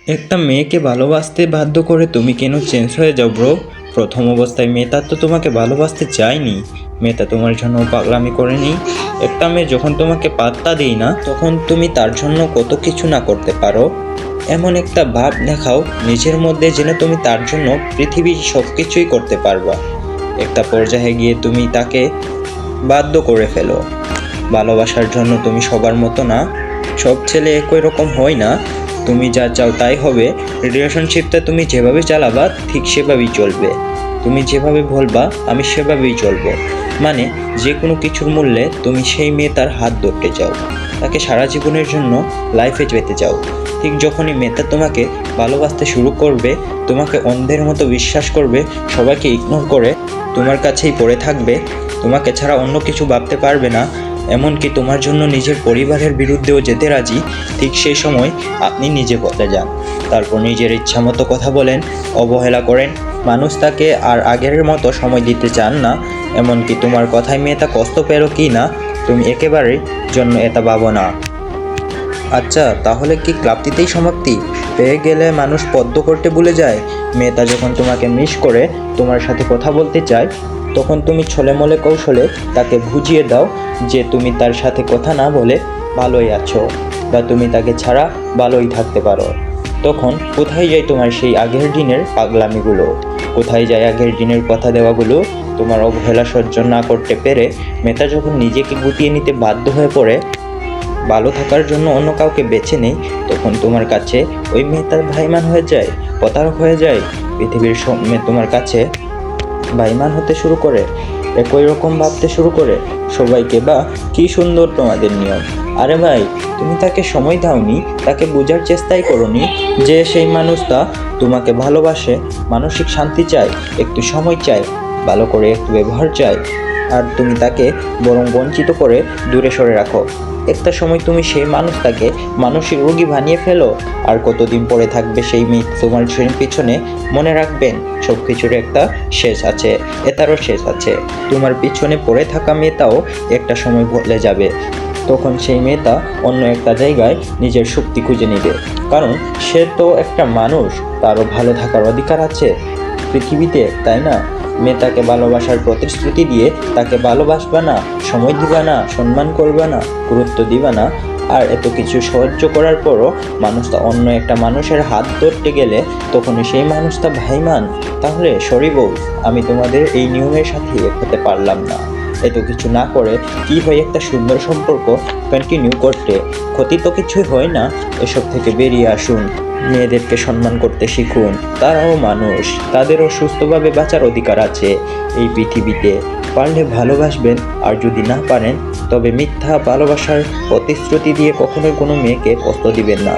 একটা মেয়েকে ভালোবাসতে বাধ্য করে তুমি কেন চেঞ্জ হয়ে যাও ব্রো? প্রথম অবস্থায় মেয়েটা তো তোমাকে ভালোবাসতে চায়নি, মেয়েটা তোমার জন্য পাগলামি করেনি। একটা মেয়ে যখন তোমাকে পাত্তা দেয় না তখন তুমি তার জন্য কত কিছু না করতে পারো। এমন একটা ভাব দেখাও নিজের মধ্যে যেন তুমি তার জন্য পৃথিবীর সব কিছুই করতে পারবা। একটা পর্যায়ে গিয়ে তুমি তাকে বাধ্য করে ফেলো। ভালোবাসার জন্য তুমি সবার মতো না, সব ছেলে একই রকম হয় না। তুমি যা চাও তাই হবে। রিলেশনশিপটা তুমি যেভাবে চালাবা ঠিক সেভাবেই চলবে। তুমি যেভাবে বলবা আমি সেভাবেই চলবো। মানে যে কোনো কিছুর মূল্যে তুমি সেই মেয়েটার হাত ধরতে চাও, তাকে সারা জীবনের জন্য লাইফে পেতে চাও। ঠিক যখনই মেয়েটা তোমাকে ভালোবাসতে শুরু করবে, তোমাকে অন্ধের মতো বিশ্বাস করবে, সবাইকে ইগনোর করে তোমার কাছেই পড়ে থাকবে, তোমাকে ছাড়া অন্য কিছু ভাবতে পারবে না, এমনকি তোমার জন্য নিজের পরিবারের বিরুদ্ধেও যেতে রাজি, ঠিক সেই সময় আপনি নিজে বদলে যান। তারপর নিজের ইচ্ছা মতো কথা বলেন, অবহেলা করেন, মানুষ তাকে আর আগের মতো সময় দিতে চান না। এমনকি তোমার কথায় মেয়েটা কষ্ট পেরো কি না তুমি একেবারেই জন্য এটা ভাবো না। আচ্ছা, তাহলে কি ক্লাবটিতেই সমাপ্তি? পেয়ে গেলে মানুষ পদ্ম করতে ভুলে যায়? মেয়েটা যখন তোমাকে মিস করে তোমার সাথে কথা বলতে চায়, তখন তুমি ছলেমলে কৌশলে তাকে বুঝিয়ে দাও যে তুমি তার সাথে কথা না বলে ভালোই আছো, বা তুমি তাকে ছাড়া ভালোই থাকতে পারো। তখন কোথায় যায় তোমার সেই আগের দিনের পাগলামিগুলো? কোথায় যায় আগের দিনের কথা দেওয়াগুলো? তোমার অবহেলা সহ্য না করতে পেরে মেয়েটা যখন নিজেকে গুটিয়ে নিতে বাধ্য হয়ে পড়ে, ভালো থাকার জন্য অন্য কাউকে বেছে নেই, তখন তোমার কাছে ওই মেয়ে তার ভাইমান হয়ে যায়, প্রতারক হয়ে যায়। পৃথিবীর সব মেয়ে তোমার কাছে ভাইমান হতে শুরু করে, একই রকম ভাবতে শুরু করে সবাইকে। বা কি সুন্দর তোমাদের নিয়ম! আরে ভাই, তুমি তাকে সময় দাওনি, তাকে বোঝার চেষ্টাই করোনি যে সেই মানুষটা তোমাকে ভালোবাসে, মানসিক শান্তি চায়, একটু সময় চায়, ভালো করে একটু ব্যবহার চায়। আর তুমি তাকে বরং বঞ্চিত করে দূরে সরে রাখো। একটা সময় তুমি সেই মানুষটাকে মানসিক রোগী বানিয়ে ফেলো। আর কতদিন পরে থাকবে সেই মেয়ে তোমার পিছনে? মনে রাখবেন, সব কিছুর একটা শেষ আছে, এটারও শেষ আছে। তোমার পিছনে পড়ে থাকা মেয়েটাও একটা সময় বদলে যাবে। তখন সেই মেয়েটা অন্য একটা জায়গায় নিজের শক্তি খুঁজে নেবে, কারণ সে তো একটা মানুষ, তারও ভালো থাকার অধিকার আছে পৃথিবীতে, তাই না? মেয়েটাকে ভালোবাসার প্রতিশ্রুতি দিয়ে তাকে ভালোবাসবা না, সময় দিবা না, সম্মান করবা না, গুরুত্ব দিবা না, আর এত কিছু সহ্য করার পরও মানুষটা অন্য একটা মানুষের হাত ধরতে গেলে তখনই সেই মানুষটা ভাইমান। তাহলে সরি বউ, আমি তোমাদের এই নিয়মের সাথে হতে পারলাম না। এত কিছু না করে কি হয় একটা সুন্দর সম্পর্ক কন্টিনিউ করতে? ক্ষতি তো কিছুই হয় না। এসব থেকে বেরিয়ে আসুন, মেয়েদেরকে সম্মান করতে শিখুন। তারাও মানুষ, তাদেরও সুস্থভাবে বাঁচার অধিকার আছে এই পৃথিবীতে। পারলে ভালোবাসবেন, আর যদি না পারেন তবে মিথ্যা ভালোবাসার প্রতিশ্রুতি দিয়ে কখনোই কোনো মেয়েকে কষ্ট দিবেন না।